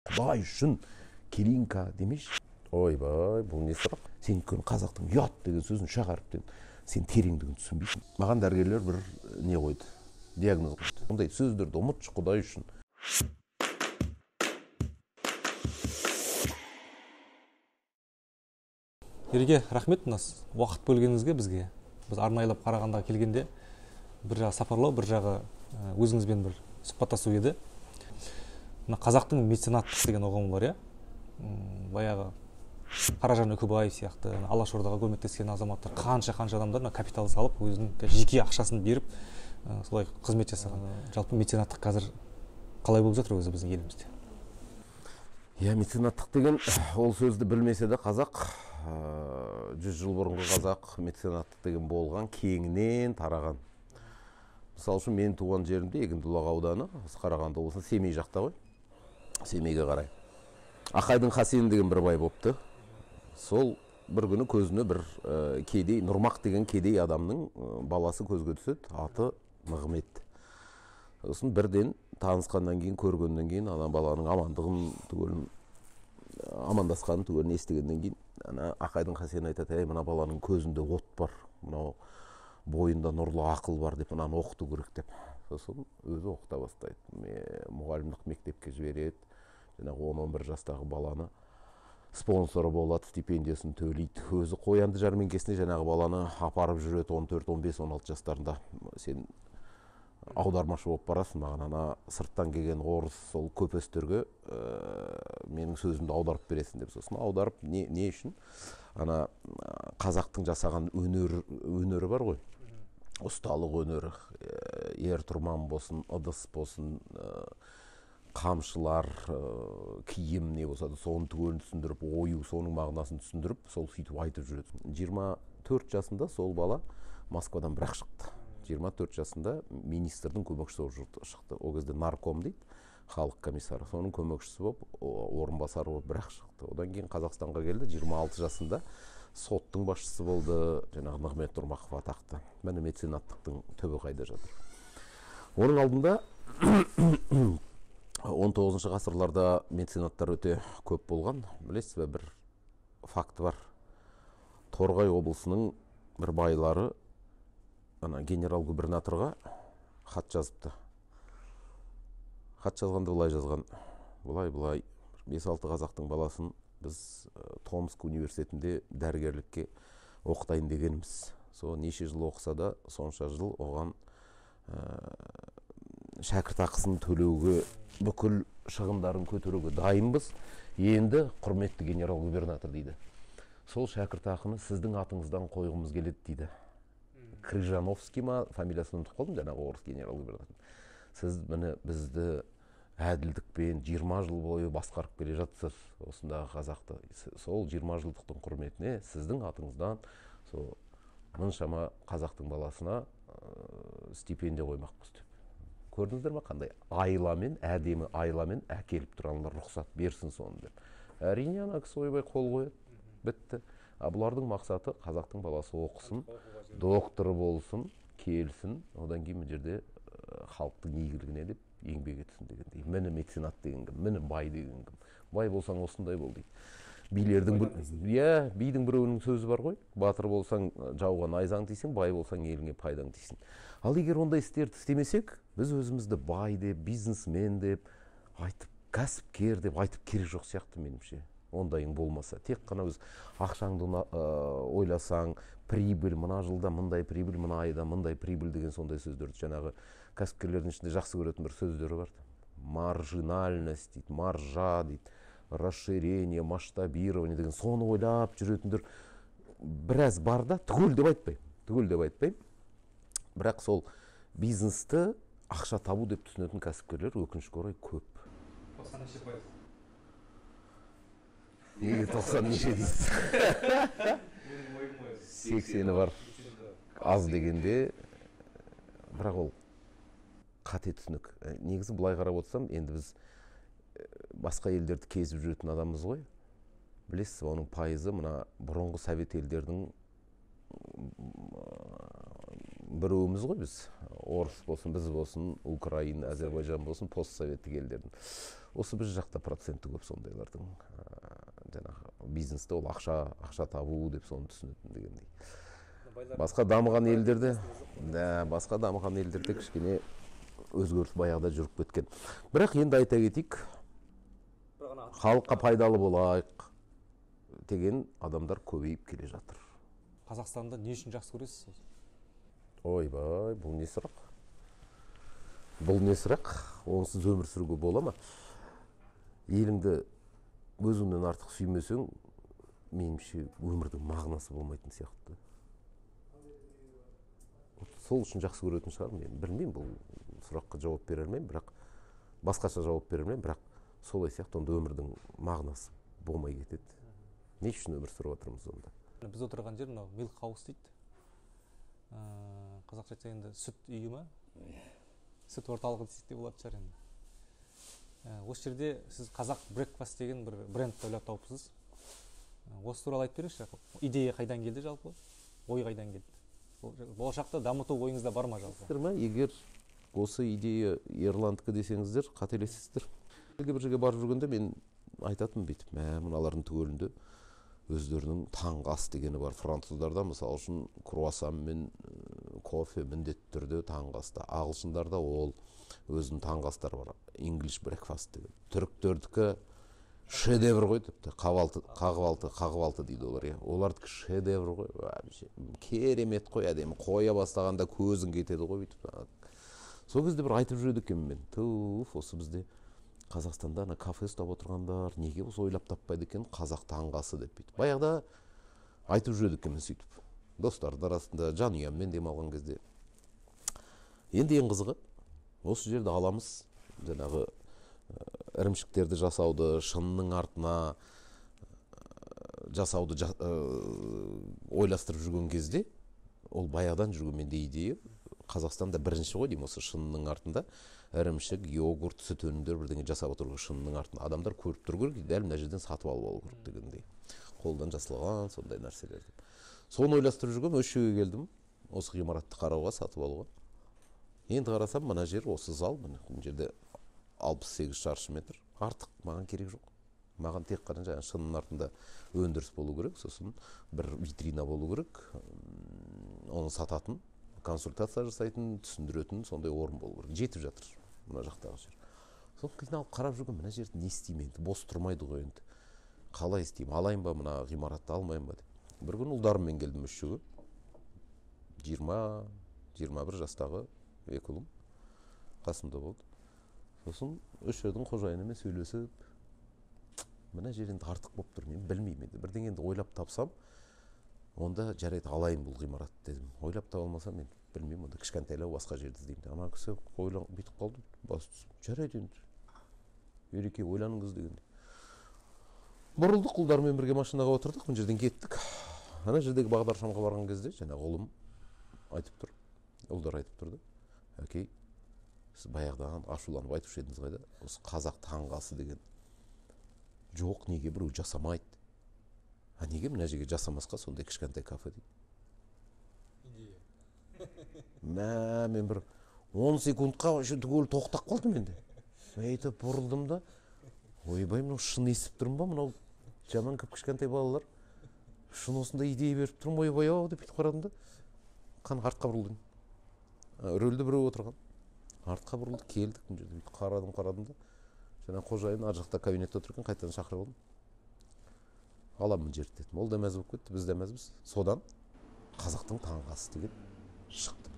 Құдай үшін келинка демеш. Ойбай, бұл не сұрақ? Сен қазақтың ұят деген сөзін шығарып, сен тереңдігін түсінбейсің. Маған дәрігерлер бір не қойды, диагноз қойды. Ондай сөздерді ұмытшы, Құдай үшін. Ереге, рахмет уақыт бөлгеніңізге бізге. Біз арнайлап Қарағандыға келгенде бір жағы сапарлау, бір жағы өзіңізбен бір сұхбаттасу еді. Қазақтың меценаттық деген ұғымы бар, баяғы Қаражан Үкібаев сияқты Алашордаға көмектескен азаматтар, қанша адамдар капитал салып, өзінің жеке ақшасын беріп, солай қызмет жасаған. Жалпы меценаттық қазір қалай болып жатыр өзі біздің елімізде? Меценаттық деген ол сөзді білмесе де қазақ, 100 жыл бұрынғы қазақ меценаттық деген болған, кеңінен тараған. Мысалы үшін мен туған жерімде Егіндібұлақ ауданы, Қарағанды облысы, Семей жақта ғой. Семейге қарай. Ақайдың Хасен деген бір бай болыпты. Сол бір күні көзіне бір кедей, Нұрмақ деген кедей адамның баласы көзге түседі, аты Нығмет. Сосын бірден танысқаннан кейін, көргеннен кейін, ана баланың амандығын түгелін, амандасқанын түгелін естігеннен кейін, ана Ақайдың Хасен айтады, мына баланың көзінде от бар, мынау бойында нұрлы ақыл бар деп, мынаны оқыту керек деп. Сосын өзі оқыта бастайды. Мұғалімдік мектепке жібереді. Жаңағы 10-11 жастағы баланы спонсоры болады, стипендиясын төлейді. Өзі қоянды жәрмеңкесіне жаңағы баланы апарып жүреді 14, 15, 16 жастарында. Сен аудармашы болып барасың, маған ана сырттан келген орыс сол көпестерге менің сөзімді аударып бересің деп. Сосын аударып не үшін? Ана қазақтың жасаған өнері бар ғой. Ұсталық өнері, ер тұрман болсын, ыдыс болсын, қамшылар, киім не болса да соның түгелін түсіндіріп, ою, соның мағынасын түсіндіріп, сол сөйтіп айтып жүреді. 24 жасында сол бала Москвадан бірақ шықты. 24 жасында министрдің көмекшісі болып шықты. Ол кезде нарком дейді, халық комиссары. Соның көмекшісі болып, орынбасары болып бірақ шықты. Одан кейін Қазақстанға келді, 26 жасында соттың басшысы болды, жаңағы Нығмет Нұрмақов атақты. Міне меценаттықтың түбі қайда жатыр. Оның алдында 19 ғасырларда меценаттар өте көп болған. Білесіз бе, бір факті бар. Торғай облысының бір байлары генерал-губернаторға хат жазыпты. Хат жазғанда былай жазған. Былай 5-6 қазақтың баласын біз Томск университетінде дәрігерлікке оқытайын дегеніміз. Сол неше жыл оқыса да, сонша жыл оған шәкіртақысын төлеуге, бүкіл шығындарын көтеруге дайынбыз. Енді құрметті генерал-губернатор дейді. Сол шәкіртақыны сіздің атыңыздан қойғымыз келеді дейді. Крыжановский ма, фамилиясын ұмытып қалдым, жаңағы орыс генерал-губернатор. Сіз міне бізді әділдікпен 20 жыл бойы басқарып келе жатсыз осындағы қазақты. Сол 20 жылдықтың құрметіне сіздің атыңыздан сол мұншама қазақтың баласына стипендия қоймақпыз деп. Көрдіңіздер ме қандай? Айламен, әдемі айламен әкеліп тұрғандар рұқсат берсін соны деп. Әрине ана кісі ойбай қол қояды. Бітті. Бұлардың мақсаты қазақтың баласы оқысын, докторы болсын, келсін, одан кейін бұл жерде халықтың игілігіне деп еңбек етсін дегендей. Міне меценат деген кім, міне бай деген кім. Бай болсаң осындай бол дейді. Бидің біреуінің сөзі бар ғой. Батыр болсаң жауға найзаң тисің, бай болсаң еліңе пайдаң тисің. Ал егер ондай істерді істемесек, біз өзімізді бай деп, бизнесмен деп айтып, кәсіпкер деп айтып керек жоқ сияқты меніңше. Ондайың болмаса, тек қана өз ақшаңды ойласаң, прибыль, мына жылда мындай прибыль, мына айда мындай прибыль деген сондай сөздерді жаңағы кәсіпкерлердің ішінде жақсы көретін бір сөздері бар. Маржинальность дейді, маржа дейді, расширение, масштабирование деген соны ойлап жүретіндер біраз бар да, түгел деп айтпаймын. Бірақ сол бизнесті ақша табу деп түсінетін кәсіпкерлер өкінішке орай көп. 90 неше дейсіз? 80-і бар. Аз дегенде, бірақ ол қате түсінік. Негізі бұлай қарап отырсам, енді біз басқа елдерді кезіп жүретін адамымыз ғой. Білесіз, оның пайызы мына бұрынғы совет елдердің біреуіміз ғой біз. Орыс болсын, біз болсын, Украина, Әзербайжан болсын, постсоветтік елдердің. осы біз жақта проценті көп сондайлардың. Жаңағы бизнесте ол ақша табу деп соны түсінетін дегендей. Басқа дамыған елдерде кішкене өзгеріс баяғыда жүріп кеткен. Бірақ енді айта кетейік, халыққа пайдалы болайық деген адамдар көбейіп келе жатыр. Қазақстанды не үшін жақсы көресіз? Ойбай, бұл не сұрақ? Онсыз өмір сүруге бола ма? Еліңді өзіңнен артық сүймесең, меніңше өмірдің мағынасы болмайтын сияқты. Сол үшін жақсы көретін шығар, мен білмеймін, бұл сұраққа жауап бере алмаймын, бірақ басқаша жауап бере алмаймын, бірақ солай сияқты онда өмірдің мағынасы болмай кетеді. Не үшін өмір сүріп отырмыз онда? Біз отырған жер мынау Milk House дейді. Қазақша айтса енді сүт үйі ма? Сүт орталығы десек те болады шығар енді. Осы жерде сіз қазақ брекфаст деген бір бренд ойлап тауыпсыз. Осы туралы айтып беріңізші. Идея қайдан келді жалпы? Ой қайдан келді? Болашақта дамыту ойыңызда бар ма жалпы? Егер осы идея Ерландікі десеңіздер, қателесесіздер. Бір жерге барып жүргенде мен айтатынмын бүйтіп, мыналардың түгелінде өздерінің таңғы ас дегені бар. Француздарда мысалы үшін круассан мен кофе міндетті түрде таңғы аста. Ағылшындарда ол өзінің таңғы астары бар. English breakfast деген. Түріктердікі шедевр ғой тіпті. Қағып алты дейді олар. Олардікі шедевр ғой. Керемет қой, әдемі. Қоя бастағанда көзің кетеді ғой бүйтіп. Сол кезде бір айтып жүреді екен мен. Осы бізде Қазақстанда кафе ұстап отырғандар неге осы ойлап таппайды екен қазақ таңғы асы деп бүйтіп. Баяғыда айтып жүреді екен мен сөйтіп. Достардың арасында, жанұяммен демалған кезде. Енді ең қызығы, осы жерде аламыз, жаңағы ірімшіктерді жасауды, шынның артына жасауды ойластырып жүрген кезде, ол баяғыдан жүрген менде идея. Қазақстанда бірінші ғой деймін, осы шынның артында ірімшік, йогурт, сүт өнімдер бірдеңе жасап отыру шынның артында. Адамдар көріп тұру керек, дәл мына жерден сатып алып алу керек дегендей. Қолдан жасалған сондай нәрселер. Соны ойластырып жүргем, осы жерге келдім. Осы ғимаратты қарауға, сатып алуға. Енді қарасам, мына жер осы зал, мына жерде 68 шаршы метр. Артық маған керек жоқ. Маған тек қана жаңа шынның артында өндіріс болу керек, сосын бір витрина болу керек. Оны сататын, консультация жасайтын, түсіндіретін сондай орын болу керек. Жетіп жатыр мына жақтағы жер. Соны қиналып қарап жүрген, мына жерді не істеймін енді? Бос тұрмайды ғой енді. Қалай істеймін? Алайын ба мына ғимаратты, алмайын ба деп. Бір күн ұлдарыммен келдім осы жерге. 20-21 жастағы екі ұлым қасымда болды. Сосын осы жердің қожайынымен сөйлесіп, мына жер енді артық болып тұр, мен білмеймін енді. Бірдеңені ойлап тапсам, онда жарайды алайын бұл ғимарат дедім. Ойлап таба алмасам мен білмеймін, онда кішкентайлау басқа жерді іздеймін. Ана кісі бүйтіп қалды, бас жарайды енді. Ереке ойланыңыз дегендей. Бұрылдық, ұлдармен бірге машинаға отырдық, мына жерден кеттік. Ана жердегі бағдаршамға барған кезде жаңағы ұлым айтып тұр, ұлдар айтып тұрды. Әкей, сіз баяғыдан ашуланып айтып едіңіз қайда, осы қазақ таңғы асы деген жоқ, неге біреу жасамайды? Неге мына жерге жасамасқа сондай кішкентай кафе дейді. Мен бір 10 секундқа түгел тоқтап қалдым енді. Айтып бұрылдым да, ойбай, мынау шын естіп тұрмын ба, мынау жаман кішкентай балалар шын осындай идея беріп тұрмын, ойбай-ау деп бүйтіп қарадым да, қан артқа бұрылдым. Рөлде біреу отырған. Артқа бұрылды, келдік, мына жерде бүйтіп қарадым да, жаңа қожайын ар жақта кабинетте отыр екен, қайтадан шақырып алдым. Аламын жерді дедім. Ол да мәз болып кетті, біз де мәзбіз. Содан қазақтың таңғы асы деген шықты.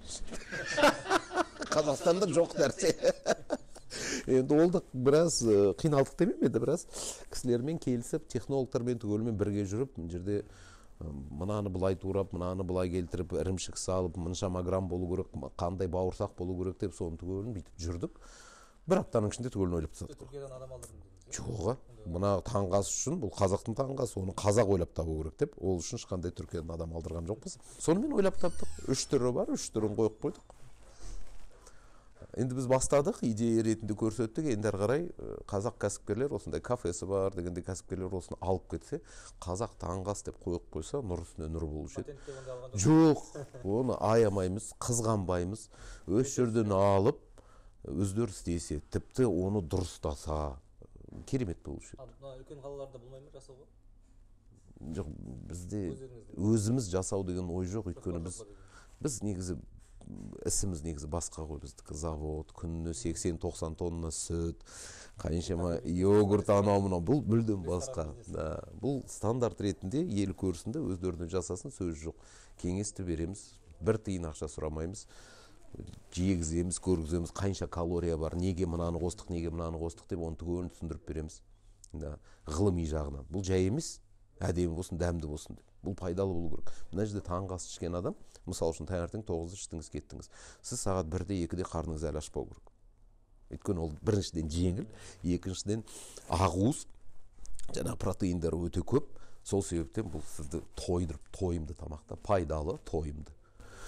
Қазақстанда жоқ нәрсе. Енді ол да біраз қиналдық демеймін, енді біраз кісілермен келісіп, технологтармен түгелмен бірге жүріп, мына жерде мынаны былай турап, мынаны былай келтіріп, ірімшік салып, мұншама грамм болу керек, қандай бауырсақ болу керек деп, соны түгелін бүйтіп жүрдік. Бір аптаның ішінде түгелін ойлап тастадық. Түркиядан адам алдырдым. Жоға, мына таңғы ас үшін, бұл қазақтың таңғы асы, оны қазақ ойлап табу керек деп, ол үшін ешқандай Түркиядан адам алдырған жоқпыз. Сонымен ойлап таптық. 3 түрі бар, 3 түрін қойып қойдық. Енді біз бастадық, идея ретінде көрсеттік, енді ары қарай қазақ кәсіпкерлер, осындай кафесі бар дегенде кәсіпкерлер осыны алып кетсе, қазақ таңғы ас деп қойып қойса, нұр үстіне нұр болушы еді. Жоқ, оны аямаймыз, қызғанбаймыз, өз жерден алып, өздері істесе, тіпті оны дұрыстаса, керемет болушы еді. мына үлкен қалаларда болмай ма жасауға? Жоқ, бізде өзіміз жасау деген ой жоқ, өйткені біз негізі ісіміз негізі басқа ғой. Біздікі завод, күніне 80-90 тонна сүт, қаншама йогурт, анау мынау, бұл мүлдем басқа. Бұл стандарт ретінде ел көрсінде өздеріне жасасын, сөз жоқ. Кеңесті береміз, бір тиын ақша сұрамаймыз, жегіземіз, көргіземіз, қанша калория бар, неге мынаны қостық, неге мынаны қостық деп оны түгелін түсіндіріп береміз. Ғылыми жағынан. Бұл жай емес, әдемі болсын, дәмді болсын деп. Бұл пайдалы болу керек. Мына жерде таңғы ас ішкен адам, мысалы үшін таңертең 9-да іштіңіз, кеттіңіз. Сіз сағат 1-де, 2-де қарныңыз әлі ашпау керек. Өйткені ол біріншіден жеңіл, екіншіден ақуыз, жаңа протеиндер өте көп. Сол себептен бұл сізді тойдырып, тойымды тамақта, пайдалы, тойымды.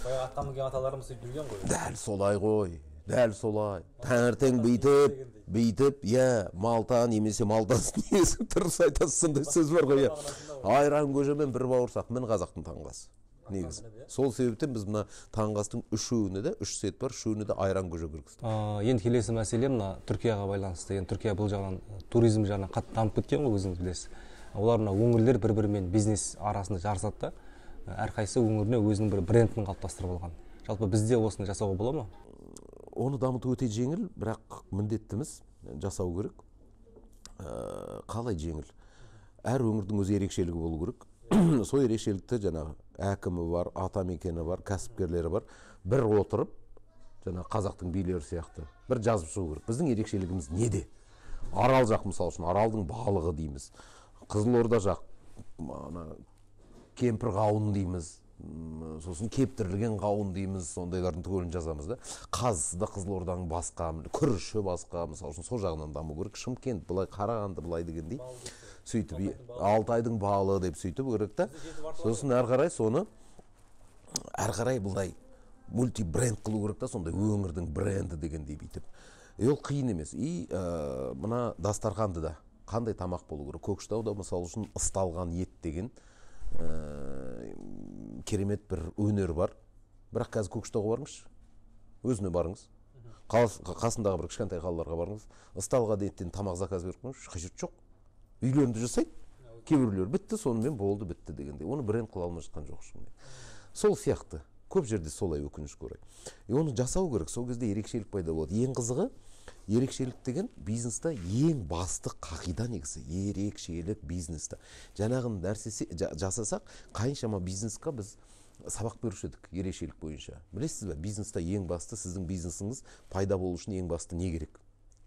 Баяғы атқа мінген аталарымыз сөйтіп жүрген ғой. Дәл солай ғой. Дәл солай. Таңертең бүйтіп, малта немесе малтасын несі тұрыс айтасыз, сондай сөз бар ғой. Айран көжемен бір бауырсақ, мін қазақтың таңғасы. Негізі. Сол себептен біз мына таңғастың үшеуіне де, 3 сет бар, үшеуіне де айран көже кіргіздік. Енді келесі мәселе мына Түркияға байланысты. Енді Түркия бұл жағынан туризм жағынан қатты дамып кеткен ғой, өзіңіз білесіз. Олар мына өңірлер бір-бірімен бизнес арасында жарысады да, әрқайсысы өңіріне өзінің бір брендін қалыптастырып алған. Жалпы бізде осыны жасауға бола ма? Оны дамыту өте жеңіл, бірақ міндеттіміз жасау керек. Қалай жеңіл? Әр өңірдің өз ерекшелігі болу керек. Сол ерекшелікті жаңағы әкімі бар, атамекені бар, кәсіпкерлері бар. Бір отырып, жаңағы қазақтың билері сияқты бір жазып шығу керек. Біздің ерекшелігіміз неде? Арал жақ, мысалы үшін, аралдың балығы дейміз. Қызылорда жақ, кемпір қауын дейміз. Сосын кептірілген қауын дейміз, сондайлардың түгелін жазамыз да. Қазда Қызылорданың басқа, күріші басқа, мысалы үшін сол жағынан даму керек. Шымкент былай, Қарағанды былай дегендей. Сөйтіп Алтайдың балы деп сөйтіп керек та. Сосын әрі қарай соны былай мультибренд қылу керек та, сондай өңірдің бренді дегендей бүйтіп. Ол қиын емес. Мына дастарханды да қандай тамақ болу керек? Көкшетауда мысалы үшін ысталған ет деген керемет бір өнер бар. Бірақ қазір Көкшетауға барыңызшы. Өзіне барыңыз. Қасындағы бір кішкентай қалаларға барыңыз. Ысталған еттен тамақ заказ беріп қойыңызшы, қажет жоқ. Үйлерінде жасайды. Кейбіреулер бітті, сонымен болды, бітті дегенде. Оны бренд қыла алмай жатқан жоқ ешкім. Сол сияқты. Көп жерде солай өкінішке орай. Оны жасау керек. Сол кезде ерекшелік пайда болады. Ең қызығы, ерекшелік деген бизнеста ең басты қағида негізі. Ерекшелік бизнеста. Жаңағы нәрсе жасасақ, қаншама бизнесқа біз сабақ беруші едік ерекшелік бойынша. Білесіз бе, бизнеста ең басты, сіздің бизнесіңіз пайда болу үшін ең басты не керек?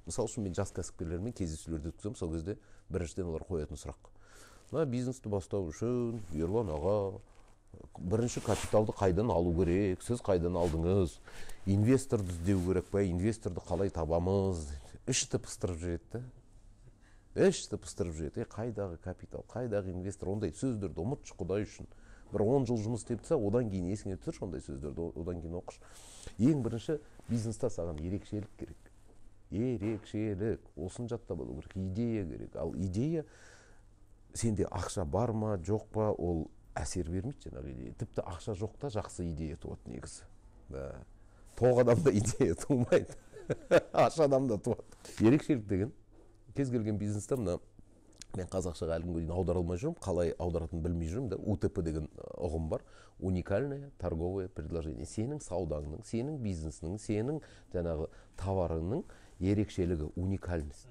Мысалы үшін мен жас кәсіпкерлермен кездесулерді өткіземін, сол кезде біріншіден олар қоятын сұрақ. Мына бизнесті бастау үшін Ерлан аға, бірінші капиталды қайдан алу керек? Сіз қайдан алдыңыз? Инвесторды іздеу керек пе? Инвесторды қалай табамыз? Ішті пыстырып жүреді. Ішті пыстырып жүреді. Қайдағы капитал, қайдағы инвестор? Ондай сөздерді ұмытшы Құдай үшін. Бір 10 жыл жұмыс істеп тұрса, одан кейін есіңе түсір, ондай сөздерді одан кейін оқыш. Ең бірінші бизнеста саған ерекшелік керек. Ерекшелік, осын жатта болу керек, идея керек. Ал идея, сенде ақша бар ма, жоқ па, ол әсер бермейді жаңағы идея. Тіпті ақша жоқта жақсы идея туады негізі. Тоқ адамда идея тумайды. Аш адамда туады. Ерекшелік деген, кез келген бизнеста мына, мен қазақшаға әлі күнге дейін аудара алмай жүрмін, қалай аударатынын білмей жүрмін да. УТП деген ұғым бар. Уникальное торговое предложение. Сенің саудаңның, сенің бизнесінің, сенің жаңағы товарыңның ерекшелігі, уникальность.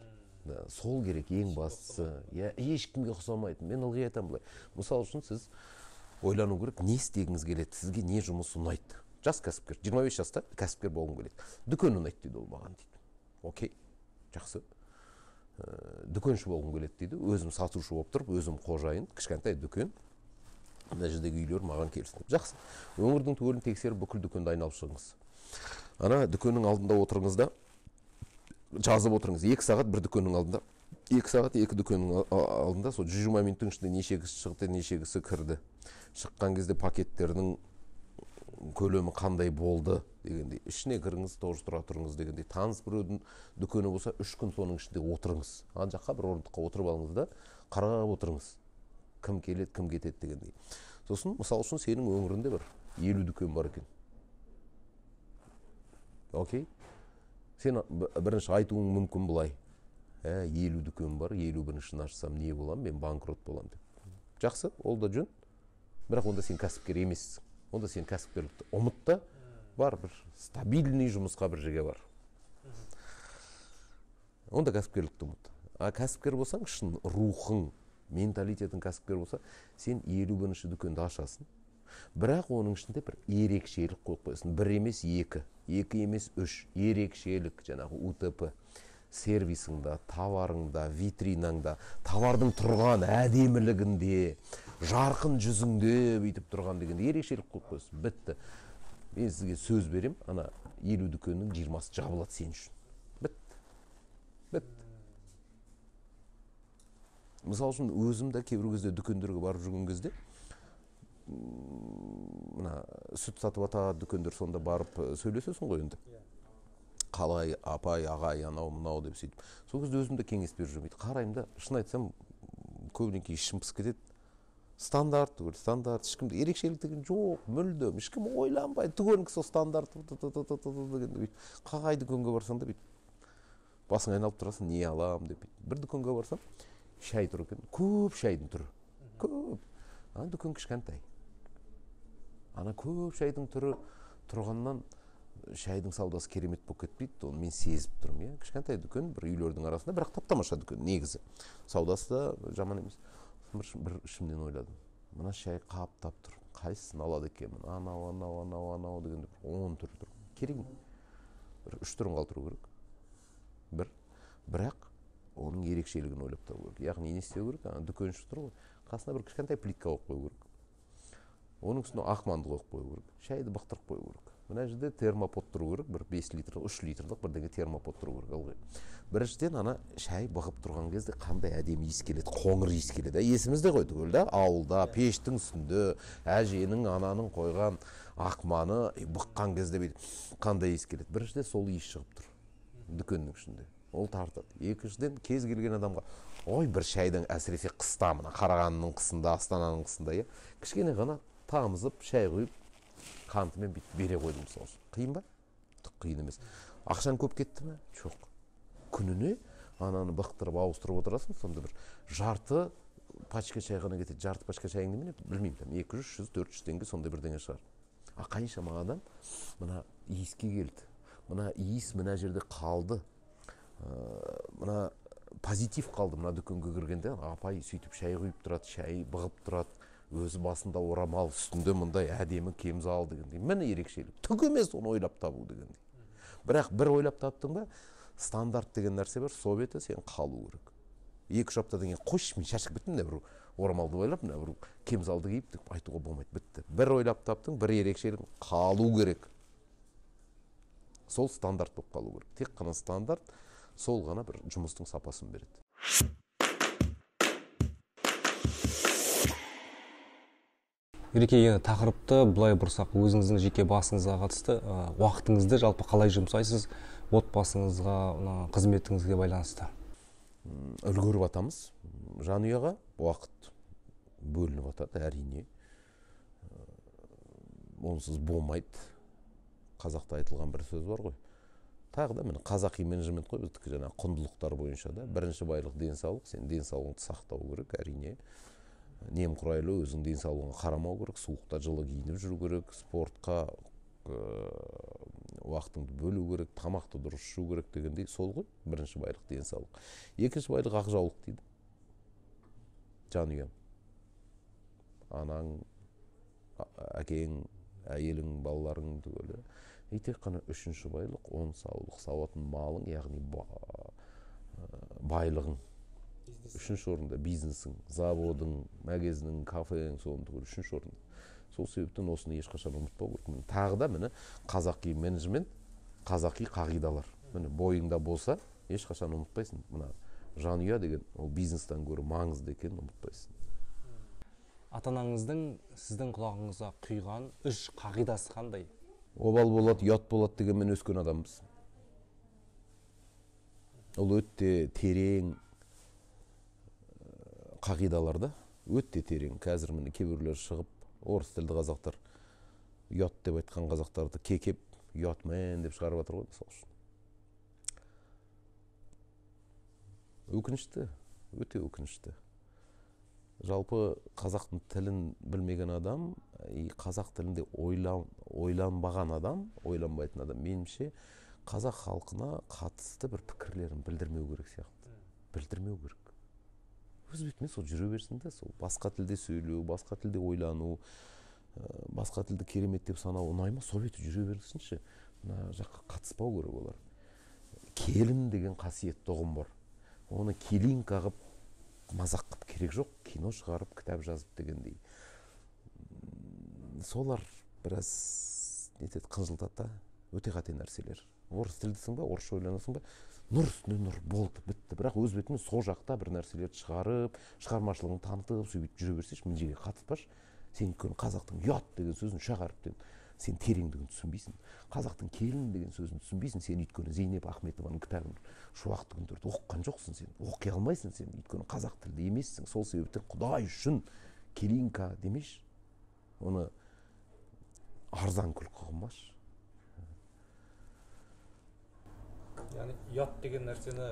Сол керек ең бастысы. Ешкімге ұқсамайды. Мен ылғи айтамын былай. Мысалы үшін сіз ойлану керек, не істегіңіз келеді, сізге не жұмыс ұнайды. Жас кәсіпкер, 25 жаста кәсіпкер болғым келеді. Дүкен ұнайды дейді ол маған дейді. Окей, жақсы. Дүкенші болғым келеді дейді. Өзім сатушы болып тұрып, өзім қожайын, кішкентай дүкен. Мына жердегі үйлер маған келсін. Жақсы. Өңірдің түгелін тексеріп, бүкіл дүкенді айналып шығыңыз. Ана дүкеннің алдында отырыңыз да, жазып отырыңыз. 2 сағат бір дүкеннің алдында. 2 сағат 2 дүкеннің алдында, сол 120 минуттың ішінде нешегісі шықты, нешегісі кірді. Шыққан кезде пакеттердің көлемі қандай болды дегендей. Ішіне кіріңіз, тоғыз тұра тұрыңыз дегендей. Таныс біреудің дүкені болса, 3 күн соның ішінде отырыңыз. Ан жаққа бір орындыққа отырып алыңыз да, қарап отырыңыз. Кім келеді, кім кетеді дегендей. Сосын, мысал үшін сенің өңірінде бір 50 дүкен бар екен. Окей? Сен бірінші айтуың мүмкін бұлай. елу дүкен бар, 51-шін ашсам не болам, мен банкрот болам деп. Жақсы, ол да жөн. Бірақ онда сен кәсіпкер емессің. Онда сен кәсіпкерлікті ұмыт та, бар бір стабильный жұмысқа бір жерге бар. Онда кәсіпкерлікті ұмыт. А кәсіпкер болсаң, шын рухың, менталитетің кәсіпкер болса, сен 51-ші дүкенді ашасың. Бірақ оның ішінде бір ерекшелік қойып қойсын. Бір емес, екі емес, үш. Ерекшелік, жаңағы УТП. Сервисіңда, товарыңда, витринаңда, товардың тұрған әдемілігінде, жарқын жүзіңде бүйтіп тұрған дегенде ерекшелік қойып қойсын. Бітті. Мен сізге сөз берем, ана 50 дүкеннің 20-сы жабылады сен үшін. Бітті. Мысал үшін өзім де кейбір кезде дүкендерге барып жүрген кезде мына сүт сатып атады дүкендер, сонда барып сөйлесесің ғой енді. Қалай, апай, ағай, анау, мынау деп сөйтіп. Сол кезде өзім де кеңес беріп жүрмейді. Қараймын да, шын айтсам, көбінесе ішім пысып кетеді. Стандарт, ешкімде ерекшелік деген жоқ, мүлдем, ешкім ойланбайды. Түгелінгі сол стандарт дегенде. Қай дүкенге барсаң да басың айналып тұрасың, не алам деп. Бір дүкенге барсам, шай тұр екен, көп шайдың түрі. Көп. Ана дүкен кішкентай. Ана көп шайдың түрі тұрғаннан шайдың саудасы керемет болып кетпейді, оны мен сезіп тұрмын. Кішкентай дүкен, бір үйлердің арасында, бірақ таптамаша дүкен, негізі. Саудасы да жаман емес. Бір ішімнен ойладым. Мына шай қаптап тұр. Қайсысын алады екенмін? Анау дегенде 10 түрі тұр. Керек ме? Бір 3 түрін қалдыру керек. Бірақ оның ерекшелігін ойлап табу керек. Яғни не істеу керек? Дүкенші тұр ғой. Қасына бір кішкентай плитка қойып қою керек. Оның үстіне ақманды қойып қою керек. Шайды бықтырып қою керек. Мына жерде термопод тұру керек, бір 5 литрлік, 3 литрлік бірдеңе термопод тұру керек ылғи. Біріншіден ана шай бағып тұрған кезде қандай әдемі иіс келеді, қоңыр иіс келеді. Есімізде ғой түгел да, ауылда, пештің үстінде, әженің, ананың қойған ақманы быққан кезде қандай иіс келеді. Біріншіден сол иіс шығып тұр дүкеннің ішінде. Ол тартады. Екіншіден кез келген адамға, ой, бір шайдың әсіресе қыста, мына Қарағандының қысында, Астананың қысында, кішкене ғана тамызып, шай құйып, қантымен бере қойдым мысалы. Қиын ба? Қиын емес. Ақшаң көп кетті ме? Жоқ. Күніне ананы бақтырып, ауыстырып отырасың, сонда бір жарты пачка шай ғана кетеді. Жарты пачка шайың немене? Білмеймін, 200, 400 теңге сондай бірдеңе шығар. А қаншама адам мына иіске келді. Мына иіс мына жерде қалды. Мына позитив қалды мына дүкенге кіргенде. Апай сөйтіп шай құйып тұрады, шай бұғып тұрады. Өзі басында орамал, үстінде мұндай әдемі кемзал дегендей. Міне ерекшелік. Түк емес оны ойлап табу дегендей. Бірақ бір ойлап таптың ба, стандарт деген нәрсе бар, сол беті сен қалу керек. 2-3 аптадан кейін қойшы, мен шаршап кеттім, мына бір орамалды ойлап, мына бір кемзалды киіп деп айтуға болмайды, бітті. Бір ойлап таптың, бір ерекшелік қалу керек. Сол стандарт болып қалу керек. Тек қана стандарт, сол ғана бір жұмыстың сапасын береді. Ереке, тақырыпты былай бұрсақ, өзіңіздің жеке басыңызға қатысты уақытыңызды жалпы қалай жұмсайсыз, отбасыңызға, қызметіңізге байланысты? Үлгеріп атамыз. Жанұяға уақыт бөлініп атады, әрине. Онсыз болмайды. Қазақта айтылған бір сөз бар ғой. Тағы да міне қазақи менеджмент қой, біздікі жаңа құндылықтар бойынша да. Бірінші байлық денсаулық, сен денсаулығыңды сақтау керек, әрине. Немқұрайлы өзің денсаулығыңа қарамау керек, суықта жылы киініп жүру керек, спортқа уақытыңды бөлу керек, тамақты дұрыс ішу керек дегендей, сол ғой бірінші байлық денсаулық. Екінші байлық ақжаулық дейді. Жанұяң, анаң, әкең, әйелің, балаларың түгелі. Тек қана үшінші байлық он саулық, сауатын малың, яғни байлығың. Үшінші орында бизнесің, заводың, магазинің, кафең, соның түгел үшінші орында. Сол себептен осыны ешқашан ұмытпау керек. Тағы да міне қазақи менеджмент, қазақи қағидалар. Міне бойыңда болса, ешқашан ұмытпайсың. Мына жанұя деген ол бизнестен гөрі маңызды екенін ұмытпайсың. Ата-анаңыздың сіздің құлағыңызға құйған 3 қағидасы қандай? Обал болады, ұят болады дегенмен өскен адамбыз. Ол өте терең қағидаларда, өте терең. Қазір міне кейбіреулер шығып, орыс тілді қазақтар ұят деп айтқан қазақтарды кекеп, ұятмен деп шығарып жатыр ғой, мысалы үшін. өкінішті, өте өкінішті. Жалпы қазақтың тілін білмеген адам, қазақ тілінде ойланбаған адам, ойланбайтын адам, меніңше қазақ халқына қатысты бір пікірлерін білдірмеу керек сияқты. Білдірмеу керек. Өз бетімен сол жүре берсін де, сол басқа тілде сөйлеу, басқа тілде ойлану, басқа тілді керемет деп санау ұнай ма, сол беті жүре берсінші. Мына жаққа қатыспау керек олар. Келім деген қасиетті ұғым бар. Оны келинка қылып мазақ қылып керек жоқ, кино шығарып, кітап жазып дегендей. Солар біраз нетеді, қынжылтады, өте қате нәрселер. Орыс тілдісің ба, орысша ойланасың ба, нұр үстіне нұр болды, бітті. Бірақ өз бетімен сол жақта бір нәрселерді шығарып, шығармашылығын танытып, сөйтіп жүре берсеші, мен жерге қатыспашы. Сен өйткені қазақтың ұят деген сөзін үш ақ әріптен сен тереңдігін түсінбейсің. Қазақтың келін деген сөзін түсінбейсің. Сен өйткені Зейнеп Ахметованың кітабын шуақты күндерді оқыған жоқсың сен. Оқи алмайсың сен, өйткені қазақ тілді емессің. Сол себептен Құдай үшін келинка демеші. Оны арзан күлкі қылмашы. Яғни ұят деген нәрсені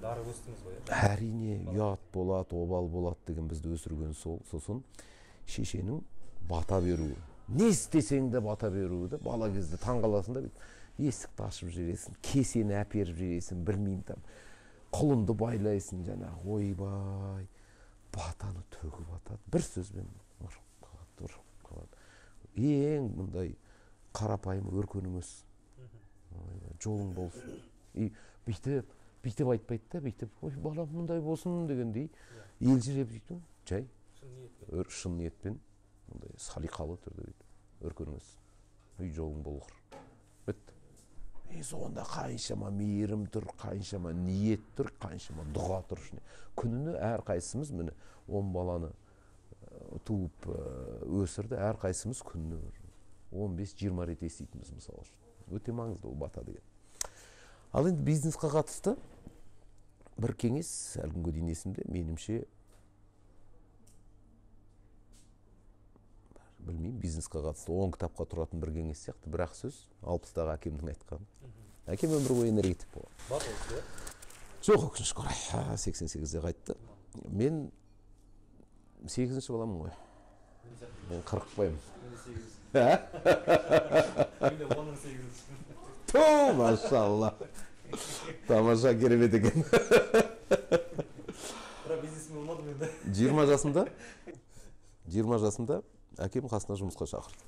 дарып өстіңіз ғой? Әрине, ұят болады, обал болады деген бізді өсірген сол. Сосын шешенің бата беруі. Не істесең де бата беруді, бала кезде таңғаласың да, есікті ашып жібересің, кесені әперіп жібересің, білмеймін там, құлынды байлайсың, жаңағы ойбай, батаны төгіп атады. Бір сөзбен ұрып қалады. Ең мұндай қарапайым өркенің өссін, жолың болсын. Бүйтіп айтпайды да, бүйтіп, ой, балам мұндай болсын дегендей, елжіреп дейтін, жай, шын ниетпен, салиқалы түрде өркеніңіз, үй жолың болғыр. Бітті. Сонда қаншама мейірім тұр, қаншама ниет тұр, қаншама дұға тұр. Күніне әр қайсымыз, міне 10 баланы туып өсірді, әр қайсымыз күніне 15-20 рет естейтініміз мысалы үшін. Өте маңызды ол бата деген. Ал енді бизнесқа қатысты бір кеңес әлгінгі дейін есімде, меніңше білмеймін, бизнесқа қатысты 10 кітапқа тұратын бір кеңес сияқты, бір ақ сөз, 60-дағы әкемнің айтқаны. Әкем өмір бойы энергетик болған. Бар осы? Жоқ, өкінішке орай, 88-де қайтты. Мен 8-ші баламын ғой. Мен 40 қоймын. Мен 18-ші. Ту, машалла. Тамаша, керемет екен. Бірақ бизнесмен болмадым енді. 20 жасымда әкем қасына жұмысқа шақырды.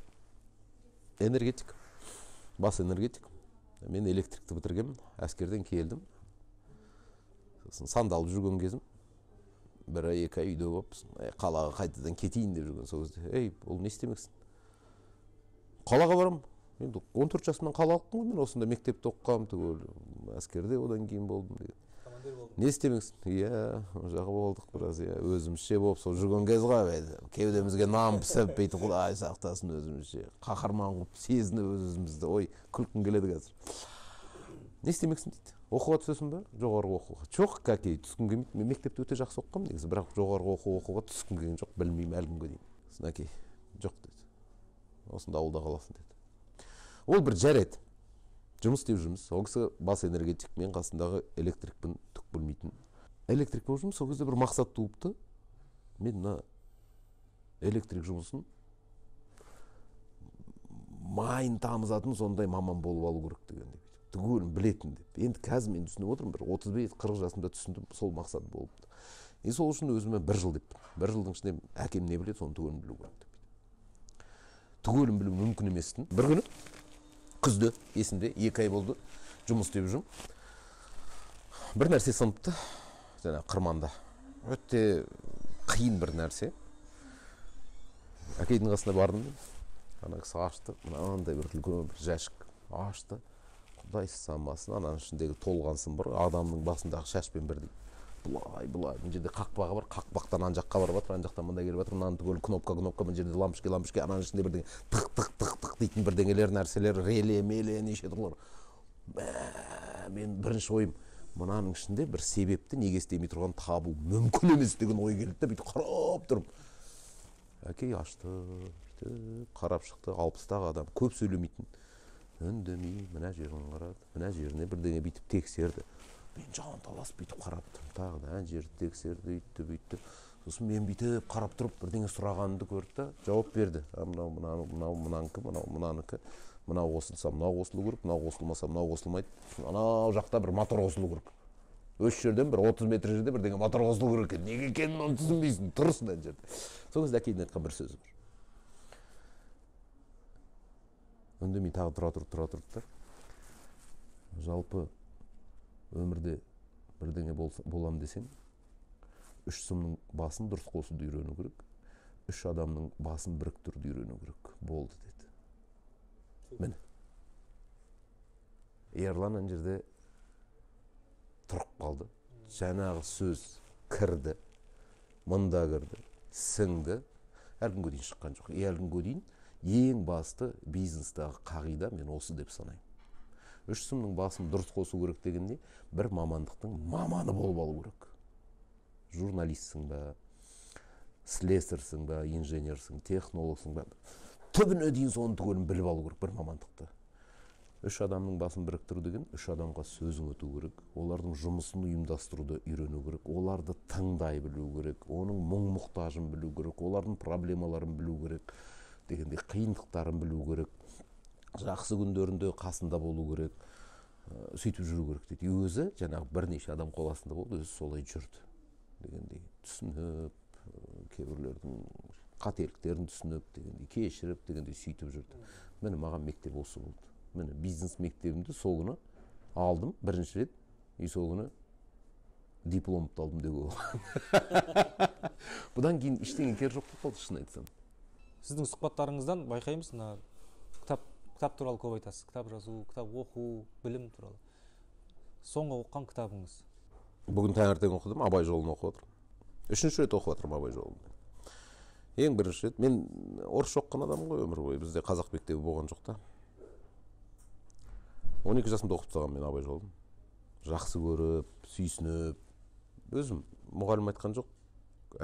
Энергетик, бас энергетик. Мен электрикті бітіргенмін, әскерден келдім. Сандалып жүрген кезім. Бір ай, 2 ай үйде болып, қалаға қайтадан кетейін деп жүрген сол кезде. Ей, ол не істемексің? Қалаға барам. Енді 14 жасымнан қалалықпын, мен осында мектепте оқығам, әскерде одан кейін болдым деген. Не істемексің? Жағы болдық біраз, өзімізше болып, сол жүрген кез ғой, кеудемізге нан пісіп, бейтін Құдай сақтасын өзімізше, қаһарман қылып сезініп өзімізді, ой, күлкім келеді қазір. Не істемексің дейді? Оқуға түсесің ба? Жоғарғы оқуға. Жоқ, кәкей, түскім келмейді. Мен мектепте өте жақсы оқығам негізі, бірақ жоғарғы оқуға түскім келген жоқ, білмеймін әлгінге дейін. Әкей, жоқ деді. Осында ауылда қаласың деді. Ол бір жарайды. Жұмыс істеп жүрміз. Ол кісі бас энергетик, мен қасындағы электрикпін, түк білмейтін. Электрик болып жүрміз, сол кезде бір мақсат туыпты. Мен мына электрик жұмысын майын тамызатын сондай маман болып алу керек дегенде. Түгелін білетін деп. Енді қазір мен түсініп отырмын, бір 35-40 жасымда түсіндім, сол мақсат болыпты. Сол үшін өзіме 1 жыл деп. 1 жылдың ішінде әкем не біледі, соны түгелін білу керек деп. Түгелін білу мүмкін еместін. Бір күні күзде есімде 2 ай болды, жұмыс істеп жүрмін. Бір нәрсе сыныпты, жаңа қырманда. Өте қиын бір нәрсе. Әкейдің қасына бардым. Ана кісі ашты, мынандай бір үлкен бір жәшік ашты. Құдай самасын, ананың ішіндегі толғансын бір адамның басындағы шашпен бірдей. Бұлай, мына жерде қақпағы бар, қақпақтан ан жаққа барып жатыр, ан жақтан мында келіп жатыр, мынаның түгел кнопка, мына жерде лампочка, ананың ішінде бірдеңе тық дейтін бірдеңелер, нәрселер, реле, неше түрлі. Мен бірінші ойым, мынаның ішінде бір себепті неге істемей тұрған табу мүмкін емес деген ой келді де, бүйтіп қарап тұрмын. Әкей ашты, қарап шықты, 60-тағы адам, көп сөйлемейтін. Үндемей, мына жерін қарады, мына жеріне бірдеңе бүйтіп тексерді. мен жанталасып бүйтіп қарап тұрмын, тағы да ана жерді тексерді, үйтті бүйтті. Сосын мен бүйтіп қарап тұрып бірдеңе сұрағанымды көрді да жауап берді. Мынау мынанікі, мынау мынанікі, мынау қосылса мынау қосылу керек, мынау қосылмаса мынау қосылмайды. Анау жақта бір мотор қосылу керек. Өш жерден бір 30 метр жерде бірдеңе мотор қосылу керек екен. Неге екенін оны түсінбейсің, тұрсың ана жерде. Сол кезде әкейдің айтқан бір сөзі бар. Үндемей тағы тұра тұрды да. Жалпы өмірде бірдеңе болам десең, 3 сымның басын дұрыс қосуды үйрену керек, 3 адамның басын біріктіруді үйрену керек. Болды деді. Міне. Ерлан ана жерде тұрып қалды. Жаңағы сөз кірді, мында кірді, сіңді. Әлі күнге дейін шыққан жоқ. Әлі күнге дейін ең басты бизнестағы қағида мен осы деп санаймын. 3 сымның басын дұрыс қосу керек дегенде бір мамандықтың маманы болып алу керек. Журналистсің ба, слесарьсың ба, инженерсің, технологсың ба, түбіне дейін соны түгелін біліп алу керек бір мамандықты. 3 адамның басын біріктіру деген 3 адамға сөзің өту керек, олардың жұмысын ұйымдастыруды үйрену керек, оларды тыңдай білу керек, оның мұң-мұқтажын білу керек, олардың проблемаларын білу керек, дегенде қиындықтарын білу керек, жақсы күндерінде қасында болу керек, сөйтіп жүру керек дейді. Өзі жаңағы бірнеше адам қол астында болды, өзі солай жүрді. Дегендей түсініп, кейбіреулердің қателіктерін түсініп, дегендей кешіріп, дегендей сөйтіп жүрді. Міне маған мектеп осы болды. Міне бизнес мектебімді сол күні алдым бірінші рет, и сол күні дипломымды алдым деуге болады. Бұдан кейін ештеңе керегі жоқ болып қалды, шын айтсам. Сіздің сұхбаттарыңыздан байқаймыз, кітап туралы көп айтасыз. Кітап жазу, кітап оқу, білім туралы. Соңғы оқыған кітабыңыз? Бүгін таңертең оқыдым, Абай жолын оқып отырмын. 3-ші рет оқып отырмын Абай жолын. Ең бірінші рет, мен орысша оқыған адаммын ғой өмір бойы, бізде қазақ мектебі болған жоқ та. 12 жасымда оқып тастағанмын мен Абай жолын. Жақсы көріп, сүйсініп, өзім мұғалім айтқан жоқ,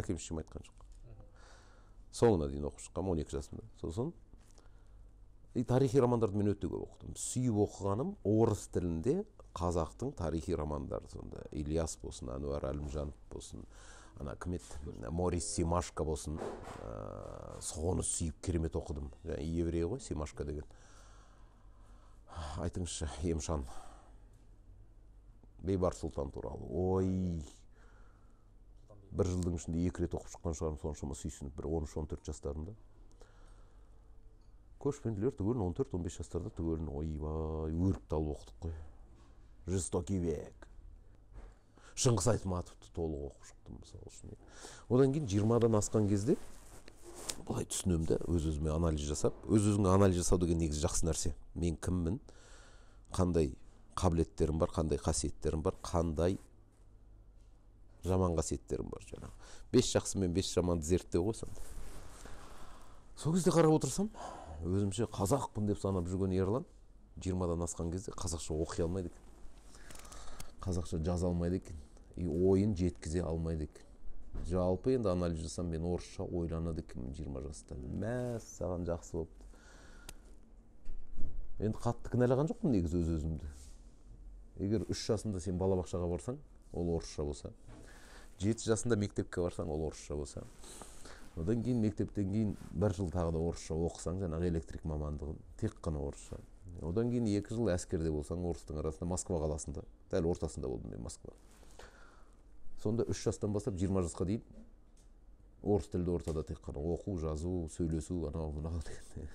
әкем шешем айтқан жоқ. Соңына дейін оқып шыққанмын 12 жасымда. Сосын тарихи романдарды мен өте көп оқыдым. Сүйіп оқығаным орыс тілінде қазақтың тарихи романдары, сонда Ильяс болсын, Әнуар Әлімжанов болсын, ана кім еді, Морис Симашко болсын, соны сүйіп керемет оқыдым. Еврей ғой, Симашко деген. Айтыңызшы, Емшан, Бейбарыс Сұлтан туралы. Ой, бір жылдың ішінде 2 рет оқып шыққан шығарым, соншама сүйсініп, бір 13-14 жастарында. Көшпенділер түгелін 14-15 жастарда түгелін ойбай өріп талып оқыдық қой. Жестокий век. Шыңғыс Айтматовты толық оқып шықтым мысалы үшін. Одан кейін 20-дан асқан кезде былай түсінемін да, өз-өзіме анализ жасап, өз-өзіңе анализ жасау деген негізі жақсы нәрсе. Мен кіммін, қандай қабілеттерім бар, қандай қасиеттерім бар, қандай жаман қасиеттерім бар жаңағы. 5 жақсы мен 5 жаманды зерттеу ғой сонда. Сол кезде қарап отырсам, өзімше қазақпын деп санап жүрген Ерлан 20-дан асқан кезде қазақша оқи алмайды екен. Қазақша жаза алмайды екен. И ойын жеткізе алмайды екен. Жалпы енді анализ жасам, мен орысша ойланады екенмін 20 жаста. Саған жақсы болыпты. Енді қатты кінәлаған жоқпын негізі өз-өзімді. Егер 3 жасында сен балабақшаға барсаң, ол орысша болса, 7 жасында мектепке барсаң, ол орысша болса, одан кейін мектептен кейін 1 жыл тағы да орысша оқысаң, жаңағы электрик мамандығын, тек қана орысша. Одан кейін 2 жыл әскерде болсаң, орыстың арасында, Москва қаласында, дәл ортасында болдым мен Москва. Сонда 3 жастан бастап 20 жасқа дейін орыс тілді ортада тек қана оқу, жазу, сөйлесу, анау мынау деген.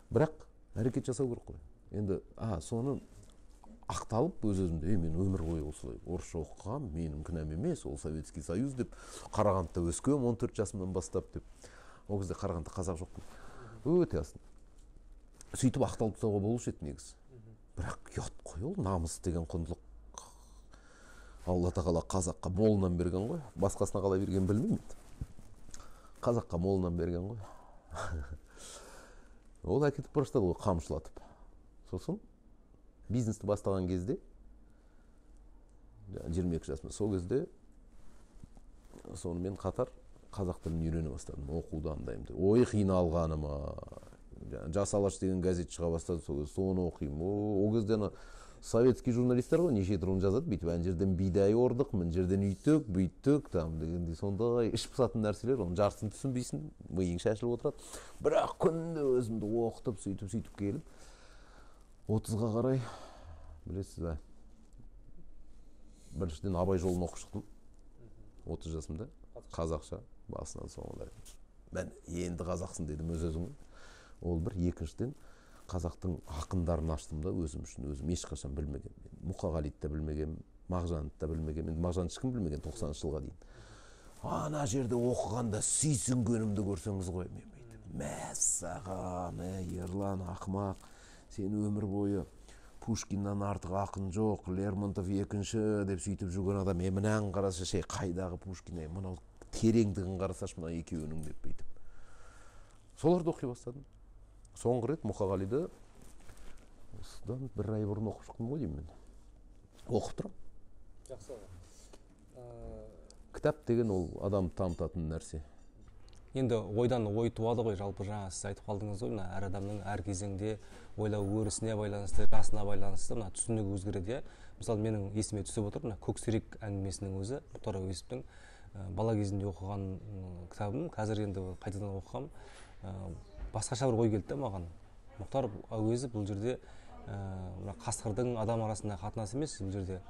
Бірақ әрекет жасау керек қой. Енді соны ақталып өз-өзімде, мен өмір бойы осылай орысша оқығам, менің кінәм емес, ол Советский Союз деп, Қарағандыда өскем 14 жасымнан бастап деп. Ол кезде Қарағандыда қазақ жоқ. Өте асын. Сөйтіп ақталып тастауға болушы еді негізі. Бірақ ұят қой, ол намыс деген құндылық. Алла тағала қазаққа молынан берген ғой. Басқасына қалай берген білмеймін. Қазаққа молынан берген ғой. Ол әкетіп бұрыштады ғой, қамшылатып. Сосын бизнесті бастаған кезде 22 жасымда, сол кезде сонымен қатар қазақ тілін үйрене бастадым, оқуды андаймын. Ой қиналғаныма, Жас Алаш деген газет шыға бастады, соны оқимын. Ол кезде советский журналисттер ғой неше түрін жазады, бүйтіп ана жерден бидай ордық, мына жерден үйтік, бүйттік, там дегендей сондай іш пысатын нәрселер, оның жартысын түсінбейсің, миың шашылып отырады. Бірақ күнде өзімді оқытып, сөйтіп келіп, 30-ға қарай, білесіз бе, біріншіден Абай жолын оқып шықтым. 30 жасымда, қазақша, басынан соңына. Мен енді қазақсың дедім өз-өзіңе. Ол бір. Екіншіден, қазақтың ақындарын аштым да өзім үшін, өзім ешқашан білмеген. Мұқағалиды да білмеген, Мағжанды да білмеген. Енді Мағжанды ешкім білмеген 90 жылға дейін. Ана жерде оқығанда сүйсінгенімді көрсеңіз ғой, мен бүйтіп, мәссаған, Ерлан ақымақ, сен өмір бойы Пушкиннан артық ақын жоқ, Лермонтов екінші деп сөйтіп жүрген адам, мынаны қарашы, қайдағы Пушкин, мынау тереңдігін қарасашы, мына екеуінің деп бүйтіп. Соларды оқи бастадым. Соңғы рет Мұқағалиды осыдан 1 ай бұрын оқып шықтым ғой деймін мен. Оқып тұрам. Жақсы. Кітап деген ол адамды танытатын нәрсе. Енді ойдан ой туады ғой, жалпы жаңа сіз айтып қалдыңыз ғой, мына әр адамның әр кезеңде ойлау өрісіне байланысты, жасына байланысты мына түсінігі өзгереді. Мысалы, менің есіме түсіп отыр, мына Көксерек әңгімесінің өзі, Мұхтар Әуезовтің бала кезінде оқыған кітабым, қазір енді қайтадан оқығам, басқаша бір ой келді маған. Мұхтар Әуезов бұл жерде қасқырдың адам арасында қатынасы емес, бұл жерде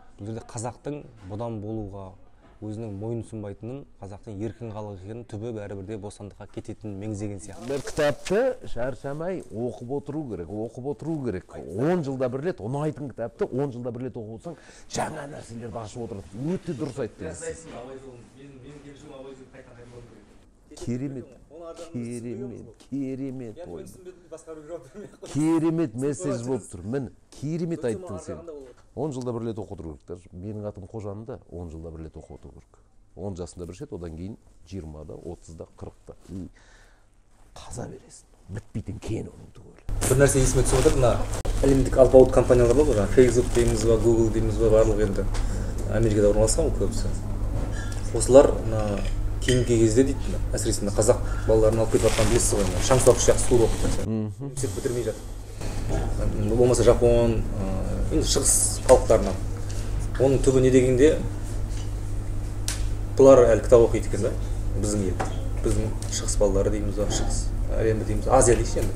қазақтың бұдан болуға өзінің мойын сұнбайтынын, қазақтың еркін халық екенін, түбі бәрібірде бостандыққа кететінін меңзеген сияқты. Бір кітапты шаршамай оқып отыру керек. 10 жылда бір рет ұнайтын кітапты 10 жылда бір рет оқып отырсаң, жаңа нәрселерді ашып отырады. Өте дұрыс айттыңыз. Керемет месседж болып тұр. Мін керемет айттың сен. 10 жылда бір рет оқып отыру керек. Менің атым Қожаны да 10 жылда бір рет оқып отыру керек. 10 жасында бір рет, одан кейін 20-да, 30-да, 40-та. Қаза бересің. Бітпейтін кен оның түгел. Бір нәрсе есіме түсіп отыр, мына әлемдік алпауыт компаниялар бар ғой, Facebook дейміз ба, Google дейміз ба, барлығы енді Америкада орналасқан ғой көбісі. Осылар кейінгі кезде дейді, әсіресе қазақ балаларын алып кетіп жатқан білесіз ғой, шаңсуақ сияқты суыр оқып жатыр. Университет бітірмей жатыр. Болмаса Жапон, енді шығыс халықтарынан. Оның түбі не дегенде, бұлар әлі кітап оқиды екен да, біздің ел. Біздің шығыс балалары дейміз ба, шығыс әлемі дейміз, Азия дейсіз енді.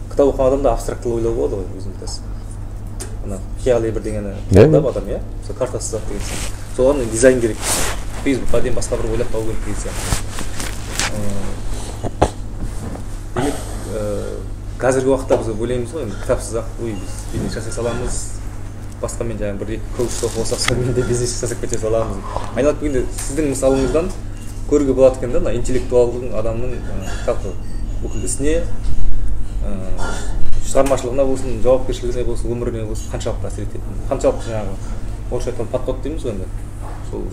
Кітап оқыған адамда абстрактылы ойлау болады ғой, өзің білесіз. Ана қияли бірдеңені қолдап адам, иә? Сол картасы зат деген сияқты. Соған дизайн керек. Фейсбукқа дейін басқа бір ойлап табу керек деген сияқты. Демек, қазіргі уақытта біз ойлаймыз ғой, кітапсыз-ақ, біз бизнес жасай саламыз, басқамен жаңағы бір коуч болсақ, сонымен де бизнес жасап кете саламыз. Айналып келгенде сіздің мысалыңыздан көруге болады екен да, интеллектуалдың адамның жалпы бүкіл ісіне, шығармашылығына болсын, жауапкершілігіне болсын, өміріне болсын, қаншалықты әсер ететінін, қаншалықты жаңағы орысша айтқан подход дейміз ғой енді, сол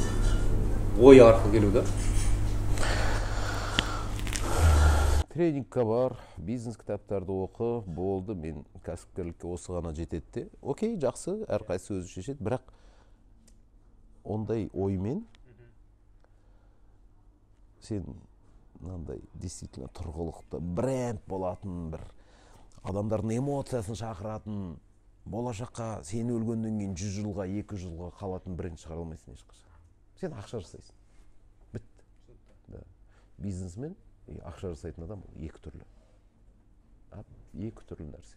ой арқылы келу да. Тренингқа бар, бизнес кітаптарды оқы, болды, мен кәсіпкерлікке осы ғана жетеді. Окей, жақсы, әрқайсысы өзі шешеді, бірақ ондай оймен сен мынандай действительно тұрғылықты бренд болатын, бір адамдардың эмоциясын шақыратын, болашаққа сен өлгеннен кейін 100 жылға, 200 жылға қалатын бренд шығара алмайсың ешқашан. Сен ақша жасайсың. Бітті. Бизнесмен ақша жасайтын адам екі түрлі. Екі түрлі нәрсе.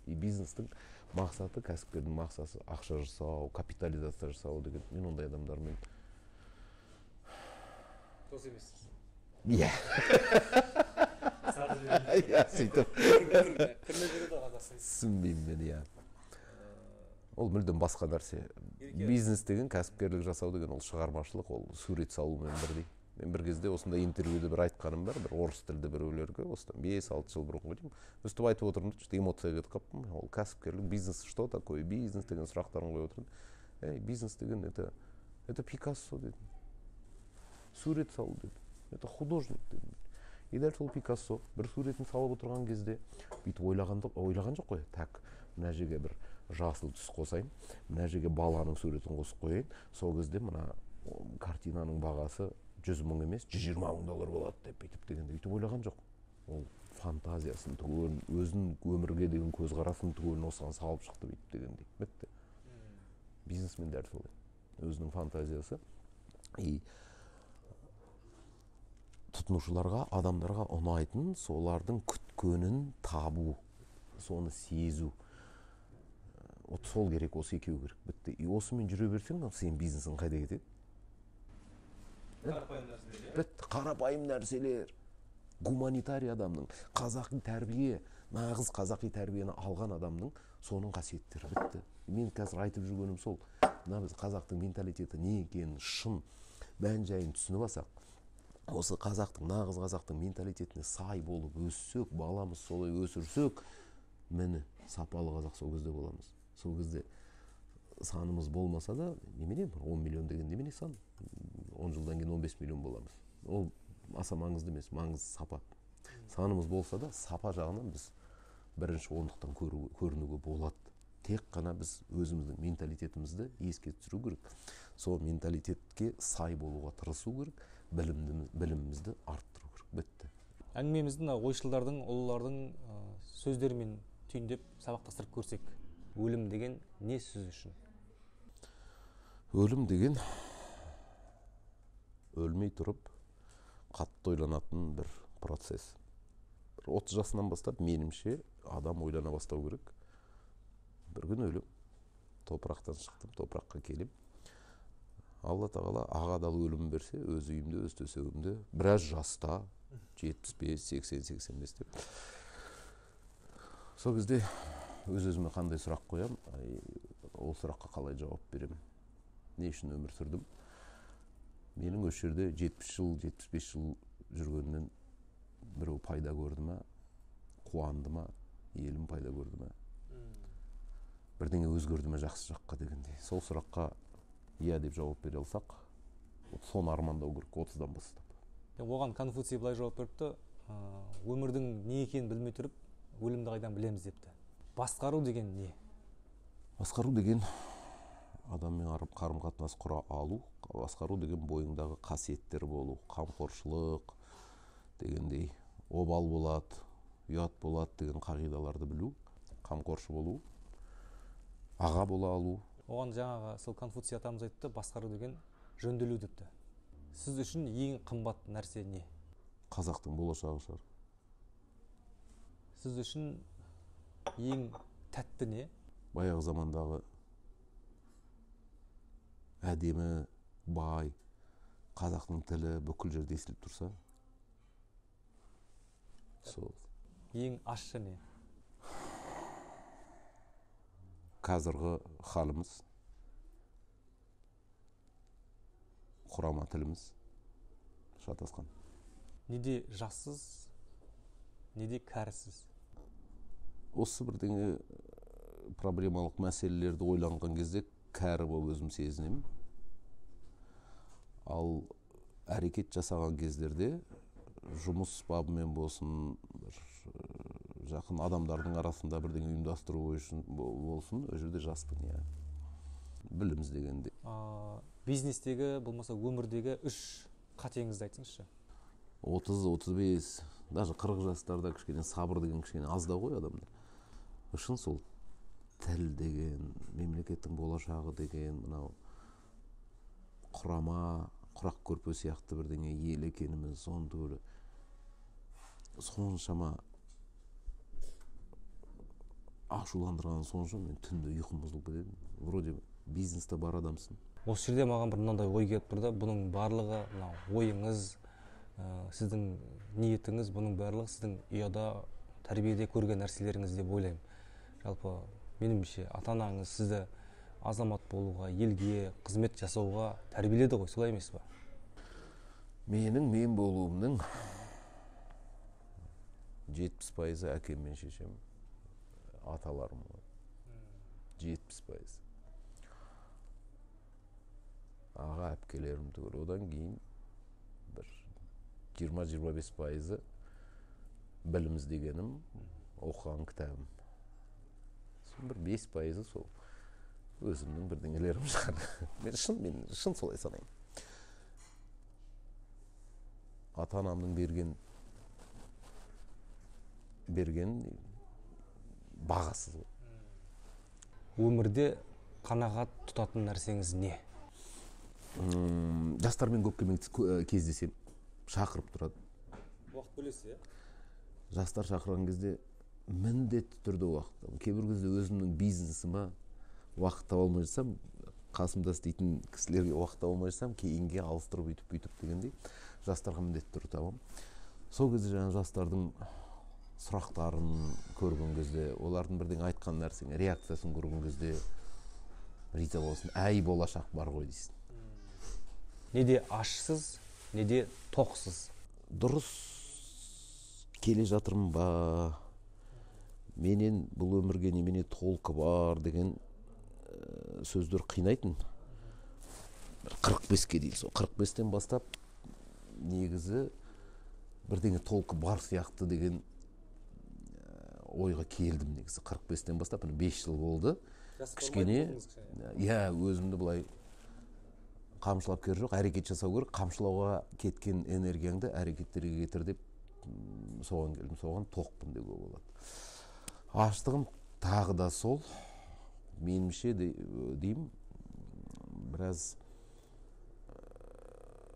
Бизнестің мақсаты, кәсіпкердің мақсаты ақша жасау, капитализация жасау деген. Мен ондай адамдармен дос емессіз. Иә. Сөйтіп. Түсінбеймін мен, иә. Ол мүлдем басқа нәрсе. Бизнес деген, кәсіпкерлік жасау деген, ол шығармашылық, ол сурет салумен бірдей. Мен бір кезде осындай интервьюде бір айтқаным бар, бір орыс тілді біреулерге, осыдан 5-6 жыл бұрын ғой деймін. Өстіп айтып отырмын, что эмоцияға кетіп қалыппын. Ол кәсіпкерлік, бизнес, что такое бизнес деген сұрақтарын қойып отырмын. Бизнес деген это Пикассо дедім. Сурет салу дедім. Это художник дедім. И дәл сол Пикассо бір суретін салып отырған кезде бүйтіп ойлаған жоқ қой. Так, мына жерге бір жасыл түс қосайын, мына жерге баланың суретін қосып қояйын. Сол кезде мына картинаның бағасы 100 мың емес, $120 000 болады деп бүйтіп дегенде бүйтіп ойлаған жоқ. Ол фантазиясын түгелін, өзінің өмірге деген көзқарасын түгелін осыған салып шықты бүйтіп дегендей. Бітті. Бизнесмендер солай. Өзінің фантазиясы. И тұтынушыларға, адамдарға ұнайтын, солардың күткенін табу, соны сезу. Сол керек, осы екеу керек. Бітті. И осымен жүре берсең, сенің бизнесің қайда кетеді? Бітті. Қарапайым нәрселер. Гуманитарий адамның, қазақи тәрбие, нағыз қазақи тәрбиені алған адамның соның қасиеттері. Бітті. Мен қазір айтып жүргенім сол. Мына біз қазақтың менталитеті не екенін, шын мән жайын түсініп алсақ, осы қазақтың, нағыз қазақтың менталитетіне сай болып өссек, баламыз солай өсірсек, міне сапалы қазақ сол кезде боламыз. Сол кезде санымыз болмаса да, немене 10 миллион деген немене сан? 10 жылдан кейін 15 миллион боламыз. Ол аса маңызды емес, маңызды сапа. Санымыз болса да, сапа жағынан біз бірінші ондықтан көрінуге болады. Тек қана біз өзіміздің менталитетімізді еске түсіру керек. Сол менталитетке сай болуға тырысу керек, білімімізді арттыру керек. Бітті. Әңгімемізді ойшылдардың, ұлылардың сөздерімен түйіндеп сабақтастырып көрсек, өлім деген не сіз үшін? Өлім деген өлмей тұрып қатты ойланатын бір процесс. 30 жасынан бастап менімше адам ойлана бастау керек. Бір күн өлім. Топырақтан шықтым, топыраққа келем. Алла тағала ағадал өлім берсе, өз үйімде, өз төсегімде, біраз жаста, 75, 80, 85 деп. Сол кезде өз-өзіме қандай сұрақ қоям, ол сұраққа қалай жауап берем. Не үшін өмір сүрдім? Менің осы жерде 70 жыл, 75 жыл жүргеннен біреу пайда көрді ма, қуанды ма, елім пайда көрді ма, бірдеңе өзгерді ме жақсы жаққа дегендей. Сол сұраққа иә деп жауап бере алсақ, соны армандау керек 30-дан бастап. Оған Конфуций былай жауап беріпті, өмірдің не екенін білмей тұрып, өлімді қайдан білеміз депті. Басқару деген не? Басқару деген адаммен қарым-қатынас құра алу, басқару деген бойыңдағы қасиеттер болу, қамқоршылық дегендей, обал болады, ұят болады деген қағидаларды білу, қамқоршы болу, аға бола алу. Оған жаңағы сол Конфуций атамыз айтты, басқару деген жөнделу депті. Сіз үшін ең қымбат нәрсе не? Қазақтың болашағы шығар. Сіз үшін ең тәтті не? Баяғы замандағы әдемі, бай, қазақтың тілі бүкіл жерде естіліп тұрса, сол. Ең ащы не? Қазіргі халіміз, құрама тіліміз шатасқан. Неде жассыз, неде кәрісіз? Осы бірдеңе проблемалық мәселелерді ойланған кезде кәрі болып өзім сезінемін. Ал әрекет жасаған кездерде жұмыс бабымен болсын, жақын адамдардың арасында бірдеңе ұйымдастыру болсын, ол жерде жаспын, иә. Білім іздегенде. Бизнестегі, болмаса өмірдегі 3 қатеңізді айтсыңызшы. 30-35, даже 40 жастарда кішкене сабыр деген кішкене аздау ғой адамда. Үшін сол тіл деген, мемлекеттің болашағы деген, мынау құрама, құрақ көрпе сияқты бірдеңе ел екеніміз, соны түгілі соншама ашуландырған сонша мен түнде ұйқым бұзылып кетеді. Вроде бизнесте бар адамсың. Осы жерде маған бір мынандай ой келіп тұрды. Бұның барлығы, ойыңыз, сіздің ниетіңіз, бұның барлығы сіздің ұяда, тәрбиеде көрген нәрселеріңіз деп ойлаймын. Жалпы меніңше ата-анаңыз сізді азамат болуға, елге қызмет жасауға тәрбиеледі ғой, солай емес па? Менің мен болуымның 70% әкем мен шешем, аталарым ғой. 70%. Аға әпкелерім түгел. Одан кейін бір 20-25% білім іздегенім, оқыған кітабым. Бір 5% сол өзімнің бірдеңелерім шығар. Мен шын солай санаймын. Ата-анамның берген берген бағасыз. Өмірде қанағат тұтатын нәрсеңіз не? Жастармен көп кездесем, шақырып тұрады. Уақыт бөлесіз, иә? Жастар шақырған кезде міндетті түрде уақыт. Кейбір кезде өзімнің бизнесіме уақыт таба алмай жатсам, қасымда істейтін кісілерге уақыт таба алмай жатсам, кейінге алыстырып бүйтіп дегендей жастарға міндетті түрде табамын. Сол кезде жаңа жастардың сұрақтарын көрген кезде, олардың бірдеңе айтқан нәрсеңе реакциясын көрген кезде риза боласың. Әй, болашақ бар ғой дейсің. Неде ашсыз, неде тоқсыз? Дұрыс келе жатырмын ба? Менен бұл өмірге немене толқы бар деген сөздер қинайтын. 45-ке дейін, сол 45-тен бастап негізі бірдеңе толқы бар сияқты деген ойға келдім негізі. 45-тен бастап 5 жыл болды. Кішкене, өзімді былай қамшылап кері жоқ, әрекет жасау керек. Қамшылауға кеткен энергияңды әрекеттерге кетір деп соған келдім. Соған тоқпын деуге болады. Аштығым тағы да сол. Менімше деймін, біраз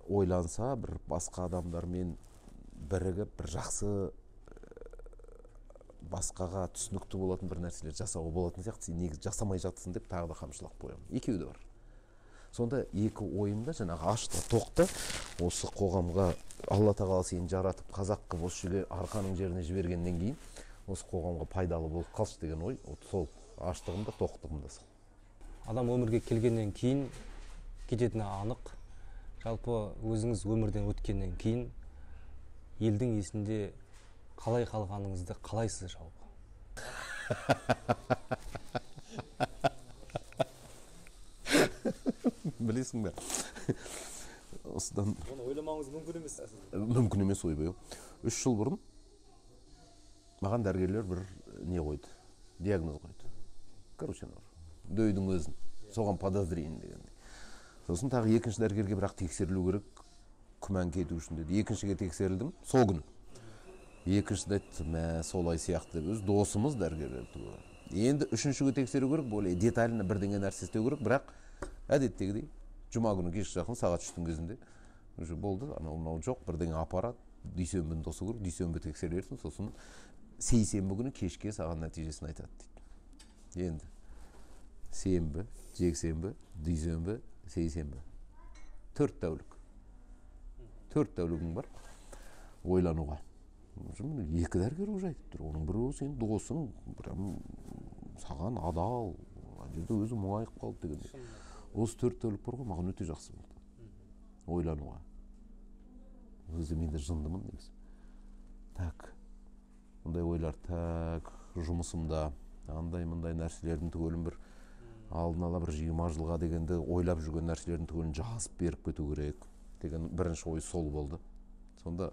ойланса, бір басқа адамдармен бірігіп, бір жақсы басқаға түсінікті болатын бір нәрселер жасауға болатын сияқты, сен негізі жасамай жатсың деп тағы да қамшылап қоямын. Екеуі де бар. Сонда екі ойымда жаңағы ашта, тоқта, осы қоғамға Алла тағала сені жаратып, қазақ қылып осы жерге арқаның жеріне жібергеннен кейін, осы қоғамға пайдалы болып қалшы деген ой, сол аштығымда, тоқтығымда сол. Адам өмірге келгеннен кейін кететіні анық. Жалпы өзіңіз өмірден өткеннен кейін елдің есінде қалай қалғаныңызды қалайсыз жалпы? Білесің бе? Осыдан... Оны ойламауыңыз мүмкін емес. Мүмкін емес ойбай. 3 жыл бұрын маған дәрігерлер бір не қойды, диагноз қойды. Короче, дөйдің өзін, соған подозрение дегендей. Сосын тағы екінші дәрігерге бірақ тексерілу керек, күмән кету үшін деді. Екіншіге тексерілдім, сол күні. Екіншіде айтты, солай сияқты деп, өз досымыз дәрігер. Енді үшіншіге тексеру керек, более детально бірдеңе нәрсе істеу керек, бірақ әдеттегідей жұма күні кешкі жақын сағат 3-тің кезінде уже болды, анау жоқ, бірдеңе аппарат, дүйсенбіні тосу керек, дүйсенбі тексерілерсің, сосын сейсенбі күні кешке саған нәтижесін айтады дейді. Енді сенбі, жексенбі, дүйсенбі, сейсенбі. 4 тәулік. 4 тәулігің бар ойлануға. Екі дәрігер уже айтып тұр. Оның біреуі сен досың, прям саған адал, жерде өзі мұңайып қалды дегенде. Осы 4 тәулік бар ғой, маған өте жақсы болды. Ойлануға. Өзі мен де жындымын негізі. Так, мұндай ойлар, так, жұмысымда, андай-мындай нәрселердің түгелін бір алдын ала бір 20 жылға дегенде ойлап жүрген нәрселердің түгелін жазып беріп кету керек деген бірінші ой сол болды. Сонда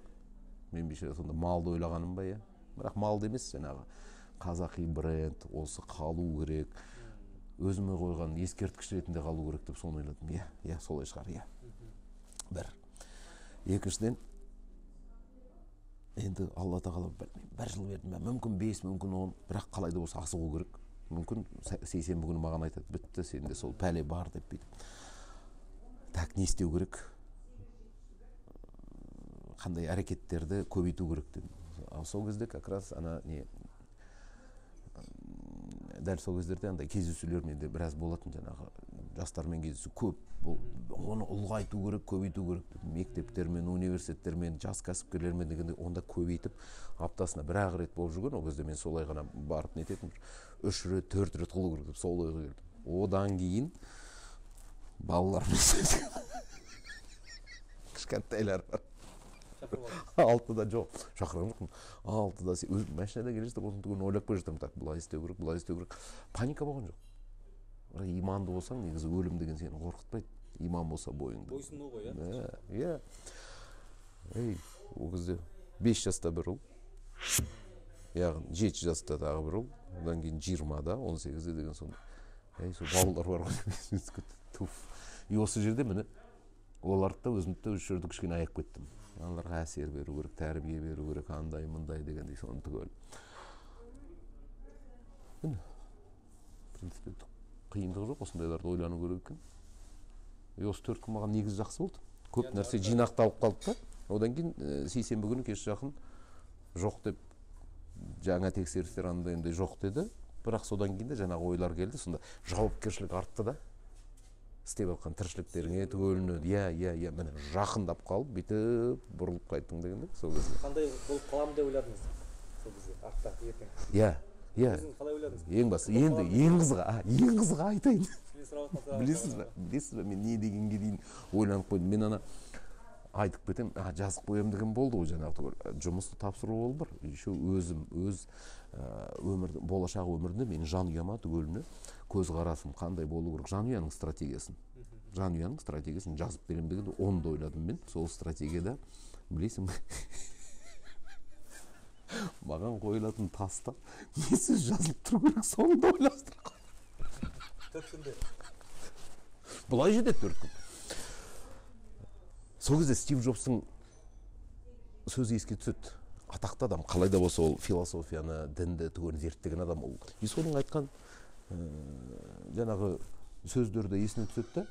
мен сонда малды ойлағаным ба, иә? Бірақ малды емес, жаңағы қазақи бренд, осы қалу керек, өзіме қойған ескерткіш ретінде қалу керек деп соны ойладым. Иә, солай шығар, иә. Бір. Екіншіден, енді Алла тағала бір жыл берді, мүмкін 5, мүмкін 10, бірақ қалайда болса асығу керек. Мүмкін сейсенбі күні маған айтады, бітті, сенде сол пәле бар деп бүйтіп. Так, не істеу керек? Қандай әрекеттерді көбейту керек деп. Сол кезде как раз дәл сол кездерде андай кездесулер менде біраз болатын, жаңағы жастармен кездесу көп. Оны ұлғайту керек, көбейту керек деп. Мектептермен, университеттермен, жас кәсіпкерлермен дегенде онда көбейтіп, аптасына 1-ақ рет болып жүрген. Ол кезде мен солай ғана барып нететін, 3 рет, 4 рет қылу керек деп сол ойға келдім. Одан кейін балалармен кішкентайлар бар. 6-да жоқ, шақырған жоқпын. 6-да өзім машинада келе жатыр, осыны түгін ойлап келе жатырмын. Так, бұлай істеу керек, бұлай істеу керек. Паника болған жоқ. Бірақ иманды болсаң, негізі өлім деген сені қорқытпайды. Иман болса бойыңды. Бойсыну ғой, иә? Иә. Ол кезде 5 жаста бір ұл, яғни 7 жаста тағы бір ұл, одан кейін 20-да, 18-де деген сонда. Сол балалар бар ғой. Осы жерде міне оларды да өзімді де осы жерде кішкене аяп кеттім. аналарға әсер беру керек, тәрбие беру керек, андай мындай дегендей соны түгел. Міне, в принципе, қиындығы жоқ, осындайларды ойлану керек екен. Осы 4 күн маған негізі жақсы болды. Көп нәрсе жинақталып қалды да. Одан кейін сейсенбі күні кеш жақын жоқ деп, жаңа тексерістер андай жоқ деді. Бірақ содан кейін де жаңағы ойлар келді, сонда жауапкершілік артты да. Істеп жатқан тіршіліктеріңе төгілінеді. Иә, міне жақындап қалып, бүйтіп бұрылып қайттың дегенде, сол кезде. Қандай болып қаламын деп ойладыңыз сол кезде, артта ертең? Иә. Өзіңіз қалай ойладыңыз? Ең басы, енді ең қызға айтайын. Білесіз бе, мен не дегенге дейін ойланып қойдым. Мен ана айтып кетем, жазып қоям деген болды ғой жаңағы. Жұмысты тапсыру ол бір. Еще өзім, өз өмірді, болашақ өмірінде менің жанұяма түгеліне көзқарасым қандай болу керек, жанұяның стратегиясын жазып берем дегенде оны да ойладым мен. Сол стратегияда, білесің бе, маған қойылатын таста не сөз жазылып тұру керек, соны да ойластырып қойдым. 4 күнде. Бұлай жетеді 4 күн. Сол кезде Стив Джобстың сөзі еске түседі. Атақты адам, қалай да болса ол философияны, дінді түгел зерттеген адам ол. И соның айтқан жаңағы сөздерді есіне түседі да,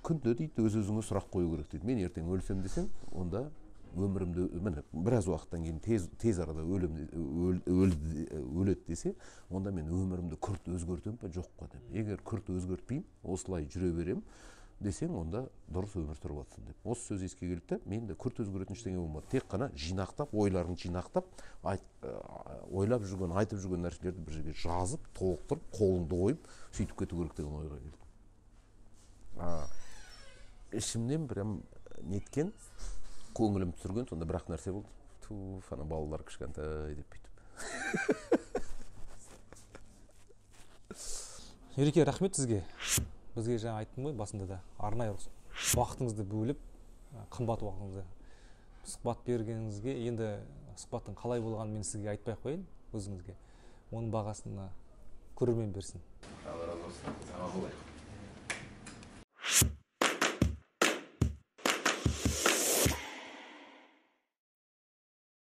күнде дейді өз-өзіңе сұрақ қою керек дейді. Мен ертең өлсем десең, онда өмірімді біраз уақыттан кейін тез арада өледі десе, онда мен өмірімді күрт өзгертем ба, жоқ па деп. Егер күрт өзгертпеймін, осылай жүре берем десең, онда дұрыс өмір сүріп жатсың деп. Осы сөз еске келді, мен де күрт өзгеретін ештеңе болмады. Тек қана жинақтап, ойларыңды жинақтап, ойлап жүрген, айтып жүрген нәрселерді бір жерге жазып, толықтырып, қолыңды қойып, сөйтіп кету керек деген ойға келдім. Ішімнен прям неткен, көңілім түсірген, сонда бірақ нәрсе болды. Туф, ана балалар кішкентай деп бүйтіп. Ереке, рахмет сізге. Бізге жаңа айттым ғой басында да, арнайы уақытыңызды бөліп, қымбат уақытыңызды сұхбат бергеніңізге, енді сұхбаттың қалай болғанын мен сізге айтпай қойын, өзіңізге. Оның бағасына көрермен берсін. Алла разы болсын.